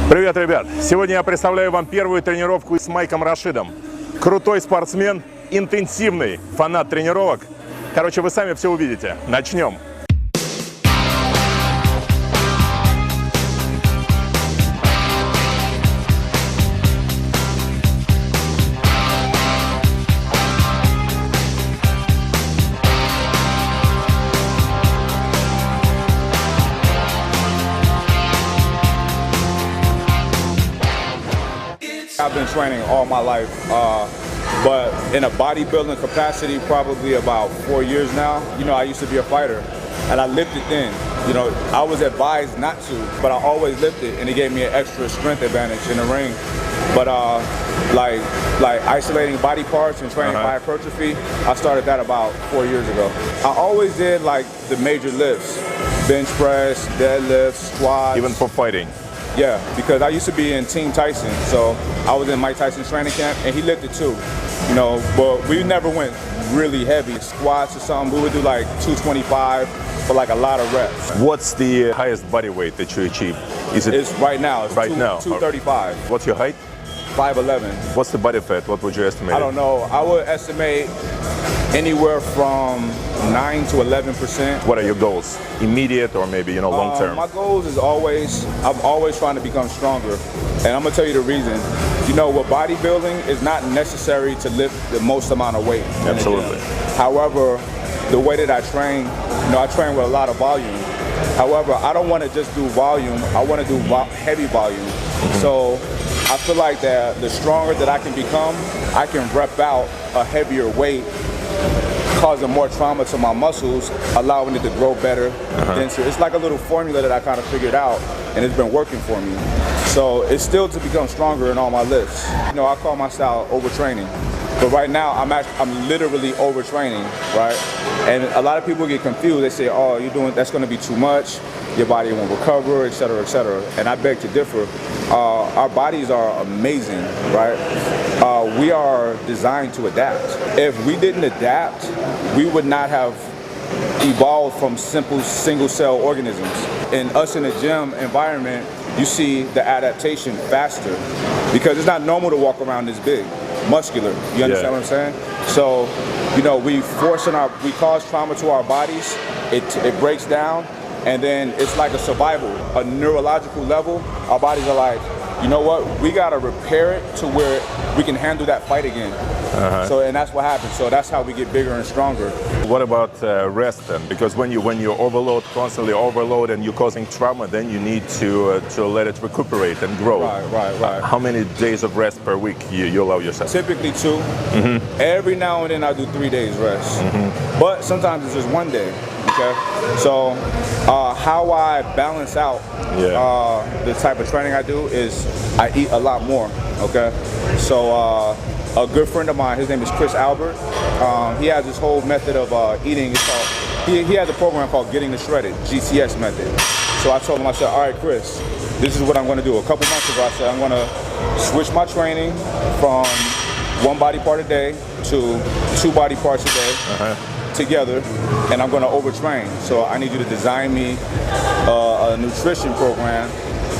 Привет, ребят! Сегодня я представляю вам первую тренировку с Майком Рашидом. Крутой спортсмен, интенсивный фанат тренировок. Короче, вы сами все увидите. Начнем! I've been training all my life, but in a bodybuilding capacity, probably about 4 years now. You know, I used to be a fighter, and I lifted then. You know, I was advised not to, but I always lifted, and it gave me an extra strength advantage in the ring. But like isolating body parts and training by hypertrophy, I started that about 4 years ago. I always did like the major lifts, bench press, deadlifts, squats. Even for fighting. Yeah, because I used to be in Team Tyson, so I was in Mike Tyson's training camp, and he lifted too, you know, but we never went really heavy. Squats or something, we would do like 225 for like a lot of reps. What's the highest body weight that you achieve? It's right now, it's right now 235. What's your height? 5'11". What's the body fat? What would you estimate? I don't know. I would estimate anywhere from 9 to 11%. What are your goals? Immediate or maybe, you know, long term? My goals is I'm always trying to become stronger. And I'm gonna tell you the reason. You know, with bodybuilding, it's not necessary to lift the most amount of weight. Absolutely. However, the way that I train, you know, I train with a lot of volume. However, I don't want to just do volume. I want to do heavy volume. So I feel like that the stronger that I can become, I can rep out a heavier weight, causing more trauma to my muscles, allowing it to grow better, denser. It's like a little formula that I kind of figured out, and it's been working for me. So it's still to become stronger in all my lifts. You know, I call my style overtraining, but right now I'm literally overtraining, right? And a lot of people get confused. They say, "Oh, that's going to be too much. Your body won't recover, etc., etc." And I beg to differ. Our bodies are amazing, right? We are designed to adapt. If we didn't adapt, we would not have evolved from simple single-cell organisms. In us in a gym environment, you see the adaptation faster because it's not normal to walk around this big, muscular. You understand what I'm saying? So, you know, we cause trauma to our bodies. It breaks down. And then it's like a survival, a neurological level. Our bodies are like, you know what? We gotta repair it to where we can handle that fight again. So, and that's what happens. So that's how we get bigger and stronger. What about rest then? Because when you constantly overload, and you're causing trauma, then you need to let it recuperate and grow. Right. How many days of rest per week you allow yourself? Typically 2. Every now and then I do 3 days rest, but sometimes it's just 1 day. Okay, so how I balance out the type of training I do is I eat a lot more. Okay, so a good friend of mine, his name is Chris Albert. He has this whole method of eating. It's called, he has a program called Getting the Shredded, GTS method. So I told him, I said, all right, Chris, this is what I'm going to do. A couple months ago, I said I'm going to switch my training from 1 body part a day to 2 body parts a day. Together, and I'm going to overtrain. So I need you to design me a nutrition program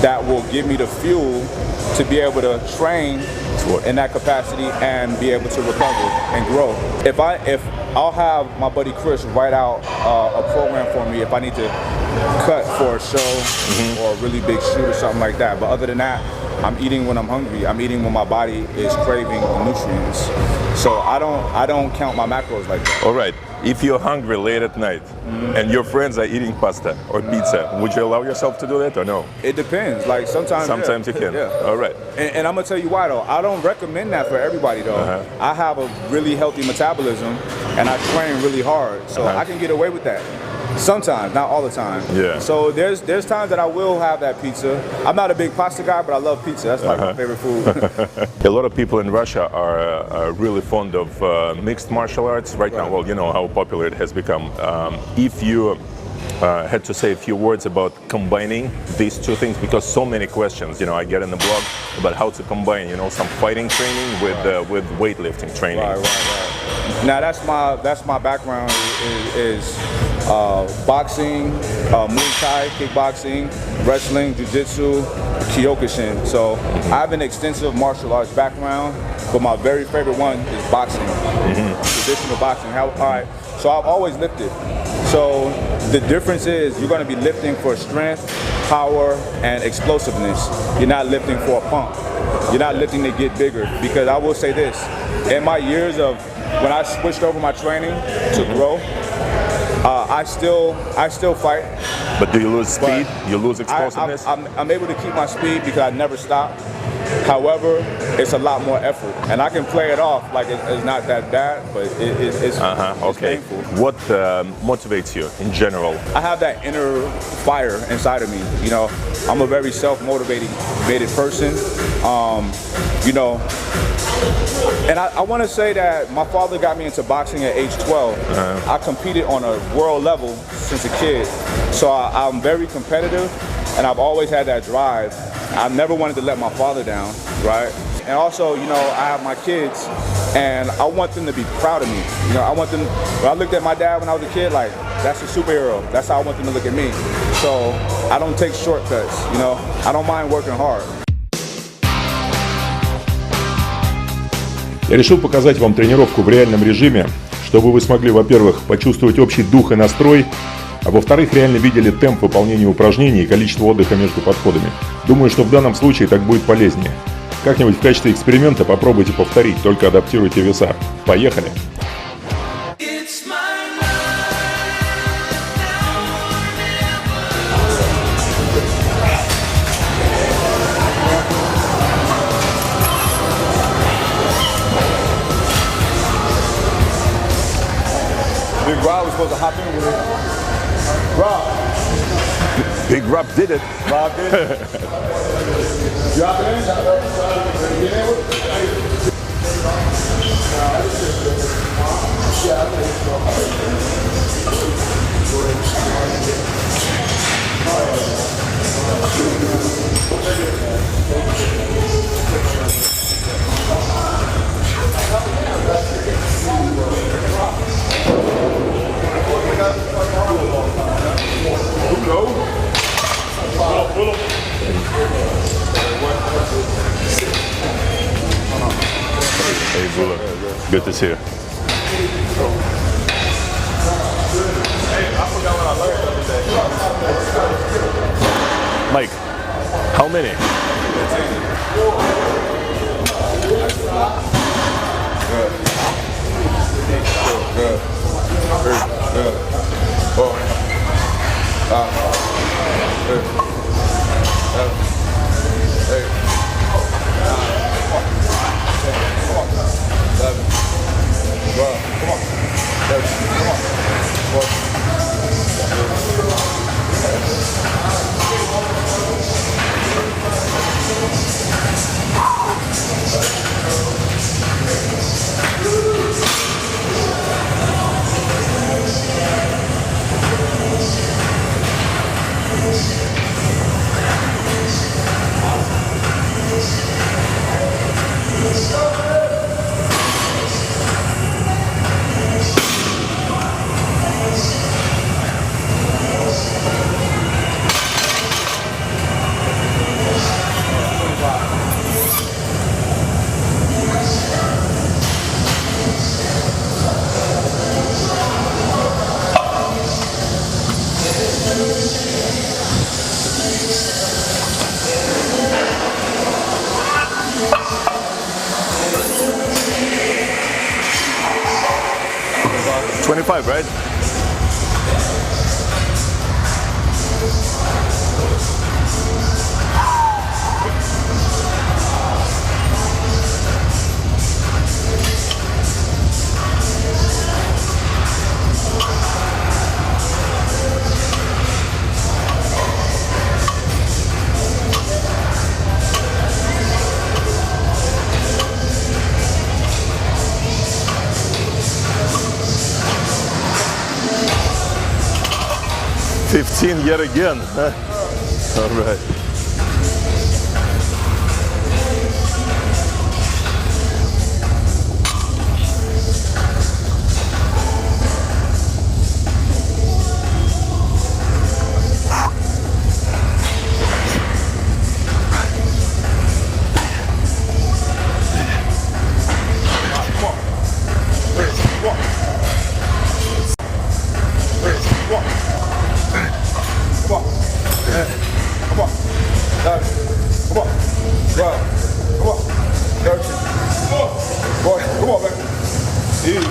that will give me the fuel to be able to train in that capacity and be able to recover and grow. If I'll have my buddy Chris write out a program for me if I need to cut for a show or a really big shoot or something like that. But other than that, I'm eating when I'm hungry. I'm eating when my body is craving nutrients. So I don't count my macros like that. All right. If you're hungry late at night and your friends are eating pasta or pizza, would you allow yourself to do that or no? It depends. Like sometimes you can. Yeah. All right. And I'm gonna tell you why though. I don't recommend that for everybody though. I have a really healthy metabolism and I train really hard, so I can get away with that. Sometimes, not all the time. Yeah. So there's times that I will have that pizza. I'm not a big pasta guy, but I love pizza. That's like my favorite food. A lot of people in Russia are really fond of mixed martial arts right now. Well, you know how popular it has become. If you had to say a few words about combining these two things, because so many questions, you know, I get in the blog about how to combine, you know, some fighting training with weightlifting training. Right. Now that's my background is boxing, Muay Thai, kickboxing, wrestling, jiu-jitsu, Kyokushin. So I have an extensive martial arts background, but my very favorite one is boxing, traditional boxing. All right, so I've always lifted. So the difference is you're going to be lifting for strength, power, and explosiveness. You're not lifting for a pump. You're not lifting to get bigger. Because I will say this, in my years of when I switched over my training to grow, I still fight. But do you lose speed? You lose explosiveness? I'm able to keep my speed because I never stop. However, it's a lot more effort, and I can play it off like it's not that bad, but it's okay. painful. What motivates you in general? I have that inner fire inside of me. You know, I'm a very self-motivated person. You know, and I want to say that my father got me into boxing at age 12. I competed on a world level since a kid, so I'm very competitive, and I've always had that drive. I never wanted to let my father down, right? And also, you know, I have my kids, and I want them to be proud of me. You know, I want them, when I looked at my dad when I was a kid, like, that's a superhero. That's how I want them to look at me. So I don't take shortcuts, you know? I don't mind working hard. Я решил показать вам тренировку в реальном режиме, чтобы вы смогли, во-первых, почувствовать общий дух и настрой, а во-вторых, реально видели темп выполнения упражнений и количество отдыха между подходами. Думаю, что в данном случае так будет полезнее. Как-нибудь в качестве эксперимента попробуйте повторить, только адаптируйте веса. Поехали! Big Rob was supposed to hop in with it. Rob. Big Rob did it. Rob did it. You hop in? You get in with it? Hey, Bula. Good to see you. Mike, how many? Good. Good. Oh. Good. Hey. 11. 12. Come on. 13. Come on. 14. $25, right? $15 yet again. All right. Well, come on. 13. Boy, come on, man. Easy.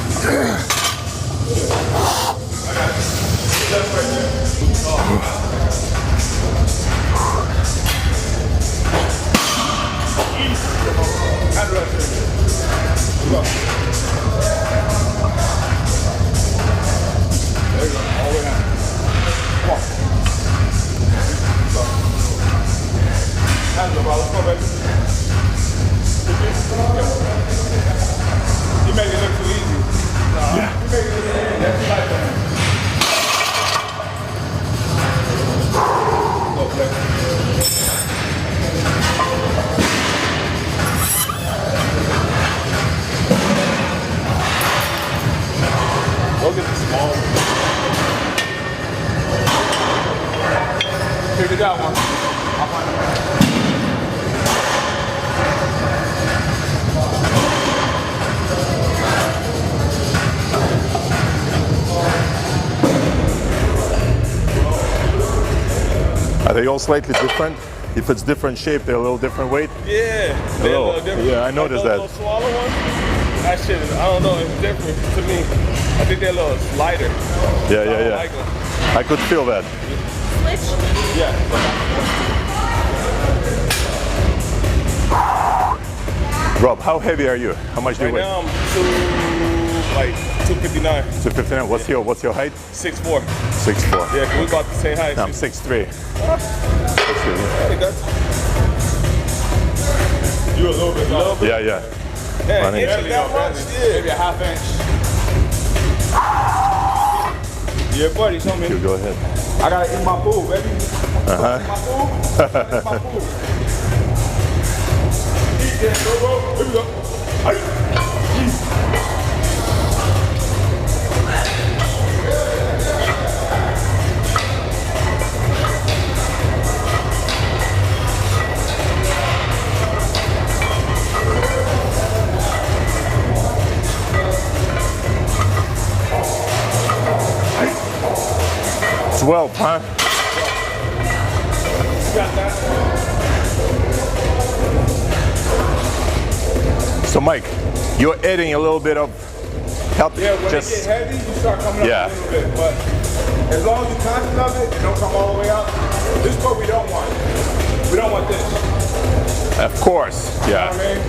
That's right there. Hand right there. Come on. There you go. All the way down. Come on. Hands up, let's go, baby. You make it look too easy. Yeah. You make it look too easy. That's light, man. Go, play. Go get the small one. Figure it out, one. I'll find it. Are they all slightly different? If it's different shape, they're a little different weight? Yeah, they're a little different. Yeah, I noticed that. Little smaller one, that shit is, I don't know, it's different to me. I think they're a little lighter. Yeah, I don't yeah. like them. I could feel that. Switch. Yeah. Rob, how heavy are you? How much do you Right weigh? now I'm 259. 259. What's your height? 6'4". 6'4". Yeah, 'cause we about the same height. I'm 6'3". Hey, that's... You a little bit low. Yeah, yeah. Yeah, Funny. inch that much? Yeah. Maybe a half inch. Yeah, buddy, show me. You go ahead. I gotta eat my food, baby. Eat my food. Eat my food. Eat that, bro. Here we go. Hey. It's 12, huh? Got that. So Mike, you're adding a little bit of help. Yeah, when it get heavy, you start coming up Yeah. a little bit. But as long as you're conscious of it, and don't come all the way up, this is what we don't want. We don't want this. Of course, You know yeah. what I mean?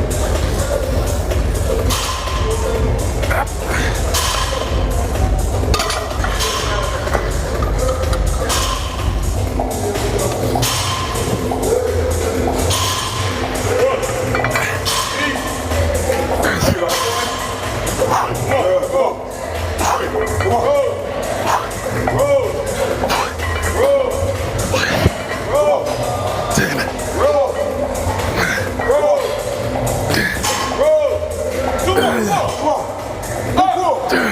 2 more.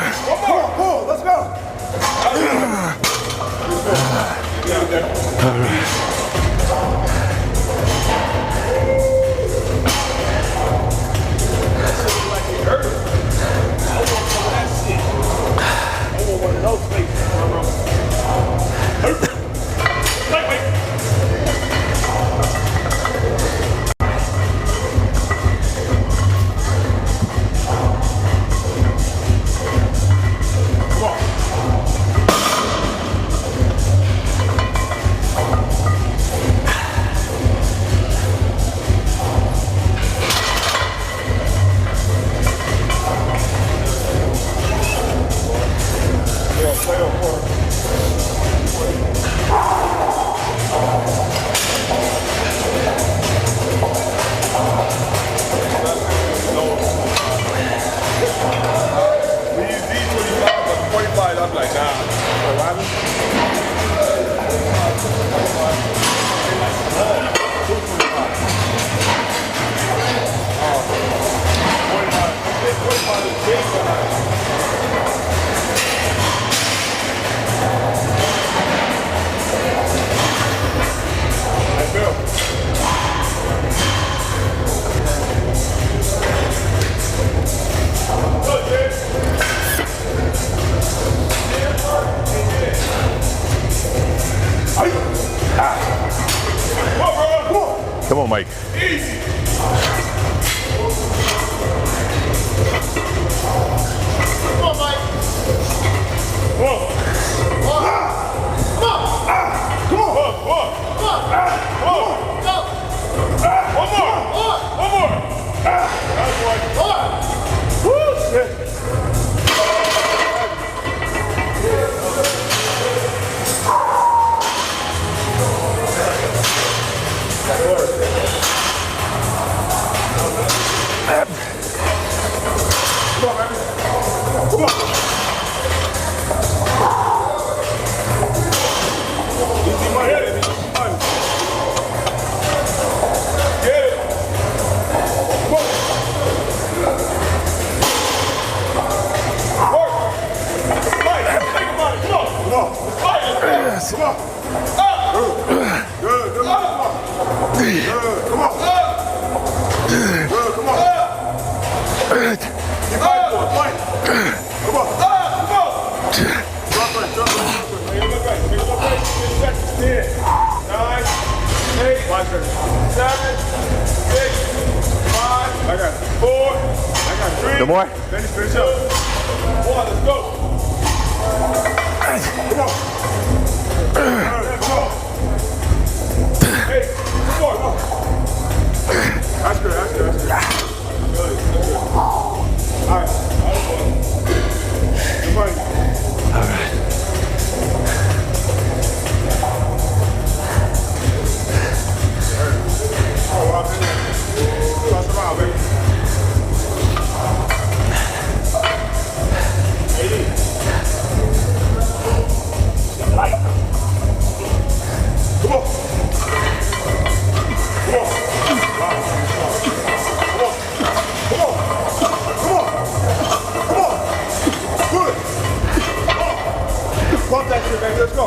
Come on, Mike. Come on, Mike. Whoa. Come on. Come on. Whoa. Whoa. Go. One more. One more. That's one. Woo. Shit. Come on. Easy money, baby. Easy money. Get it. Come on. Work. Fight. Think about it. Come on. Come on. Fight. Come on. Up. Good. Good. Come on. Good. Come on. Good. Come on. You fight for it. Fight. Come on. Come on. Drop right. Drop right. Drop right. Make it look right. Make it look right. 10 seconds. 10, 9, 8, 7, 6, 5. I got 4. I got 3. No more? Finish up. 1. Let's go. Come on. Come on. Hey, 4. Come on. That's good. That's good. That's good. Good. All right. Good money. All right. Oh, up in there. Toss around, baby. 80. Light. Come on. Come on. Come on. Come on. Come on. Come on. Good. Come on. Pump that shit, baby. Let's go.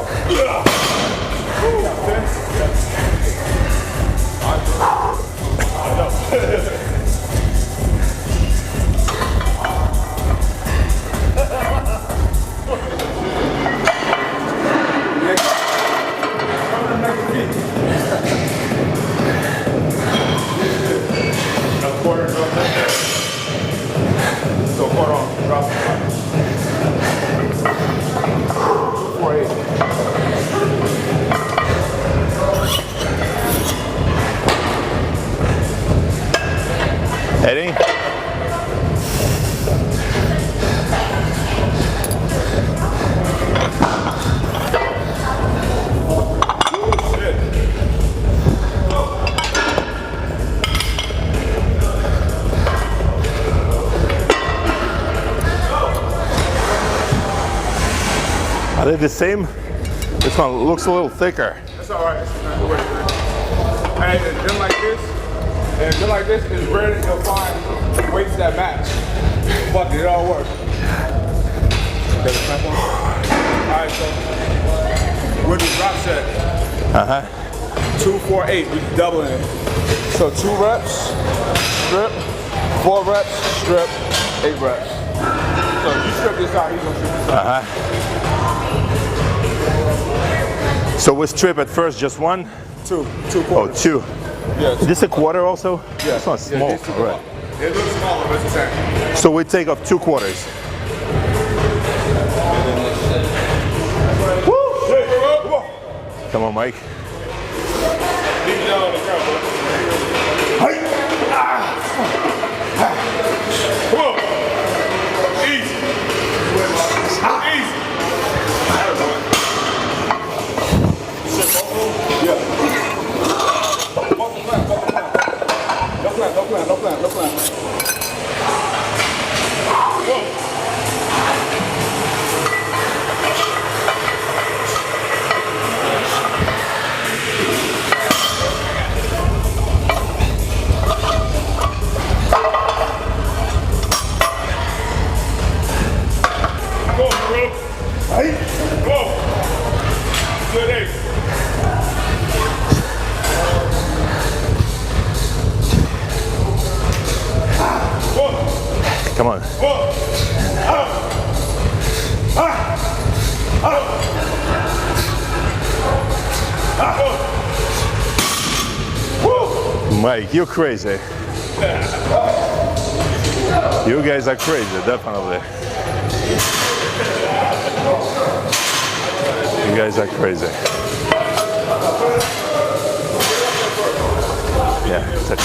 Eddie? Are they the same? This one looks a little thicker. That's all right. Hey, and then like this, and then like this is rare that you'll find weights that match. Fuck it, it all works. Okay, the clamp on. All right, so we'll do drop set. 2, 4, 8. We doubling it. So 2 reps, strip. 4 reps, strip. 8 reps. So if you strip this out, he's gonna strip this out. So we strip at first just 1? 2 Oh, quarters. 2. Yeah, Is this a quarter also? Yeah. It's not small. these two All right. It looks smaller, but it's the same. So we take off 2 quarters. Woo! Come on. Come on, Mike. Leave it down on the ground, bro. Come on. Easy. Easy. Yeah. Both the plan. No plan. Whoa. Go, bro. Hey. Go. Good ace. Come on. Mike, you're crazy. You guys are crazy, definitely. You guys are crazy. Yeah, touch.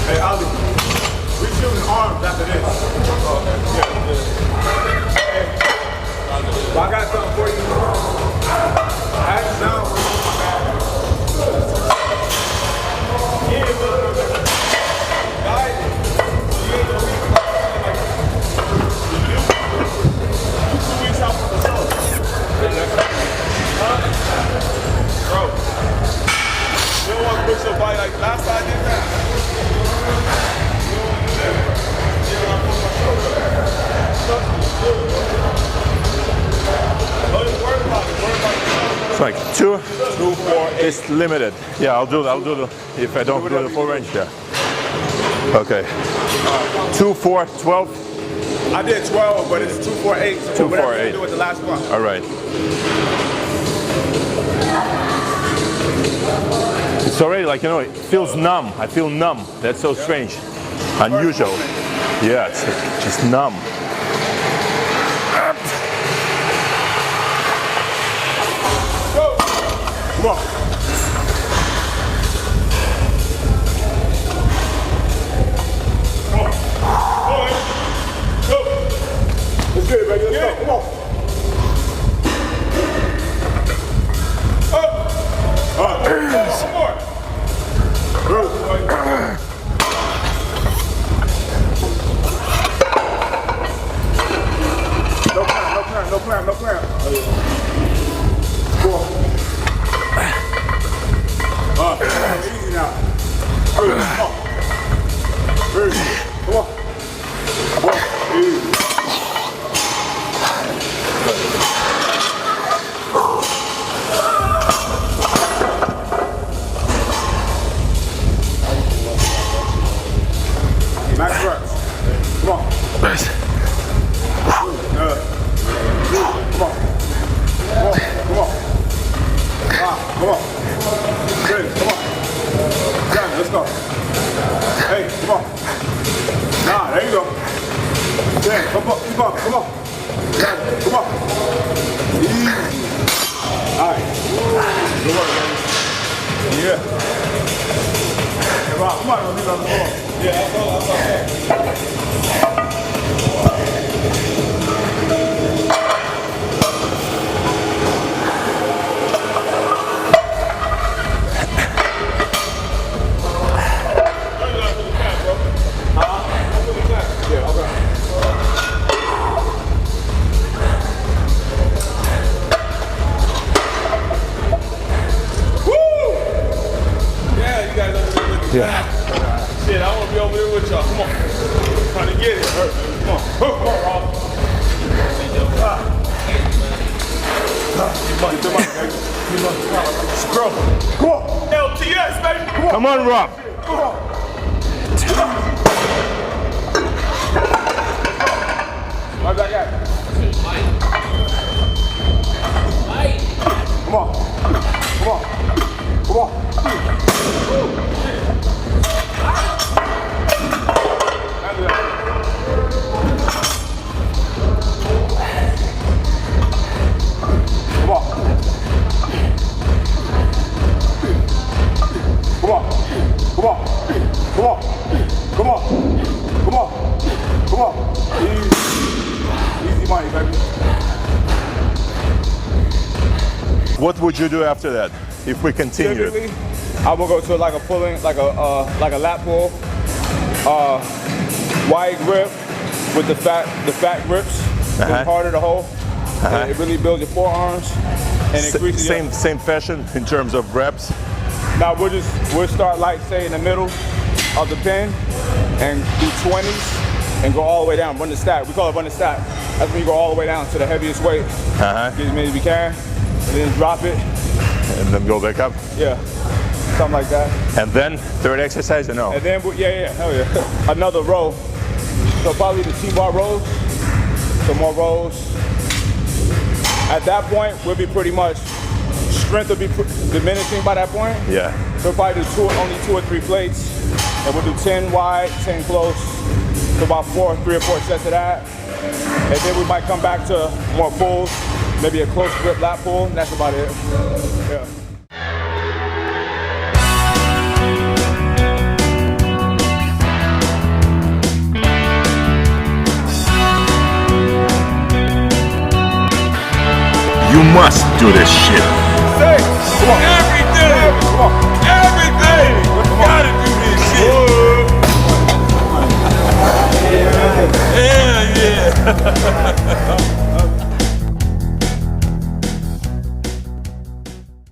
Hey, Ali, we shooting arms after this. Hey, well, I got something for you. Act down. Bro, you don't want to push your body like last time I did that. It's like 2, 4, it's limited. Yeah, I'll do the, if I don't do the full range, yeah. Okay. 2, 4, 12. I did 12, but it's 2, 4, 8. So 2, 4, 8. Do with the last one. All right. It's already like, you know, it feels numb. I feel numb. That's so strange. Unusual. Yeah, it's just numb. Go. Come on. Go. Let's get it, baby. Let's go. Come on. One more. No clamp. Go on. Easy now. Come on. Easy. Max reps. Come on. Nice. Come on. Good. Come on. Done. Let's go. Hey, come on. Nah, there you go. Yeah, come on. Come on. Come on. Easy. All right. Good work, baby. Yeah. Hey, Rob, come on. Leave it on the floor. Yeah, that's all. Yeah. Shit, I want to be over there with y'all. Come on. Trying to get it. Come on. Come on, Rob. Scrub. Come on. LTS, baby. Come on, Rob. Come on. Right back at it. Come on. Come on. Come on. Easy money, baby. What would you do after that if we continue? Typically, I will go to like a pulling, like a lat pull, wide grip with the fat grips. It's harder to hold. It really builds your forearms and increases same fashion in terms of reps. Now we'll start like say in the middle of the pin and do 20s and go all the way down. Run the stack. We call it run the stack. That's when you go all the way down to the heaviest weight. Get as many as we can, and then drop it. And then go back up. Yeah, something like that. And then third exercise, or no? And then hell yeah, another row. So probably the T-bar rows. Some more rows. At that point, we'll be pretty much, strength will be diminishing by that point. Yeah. So we'll probably do only 2 or 3 plates, and we'll do 10 wide, 10 close, so about 3 or 4 sets of that. And then we might come back to more pulls, maybe a close grip lat pull, and that's about it. Yeah. You must do this shit. Come on. Everything. Come on. Everything. Gotta do this shit. Hell yeah.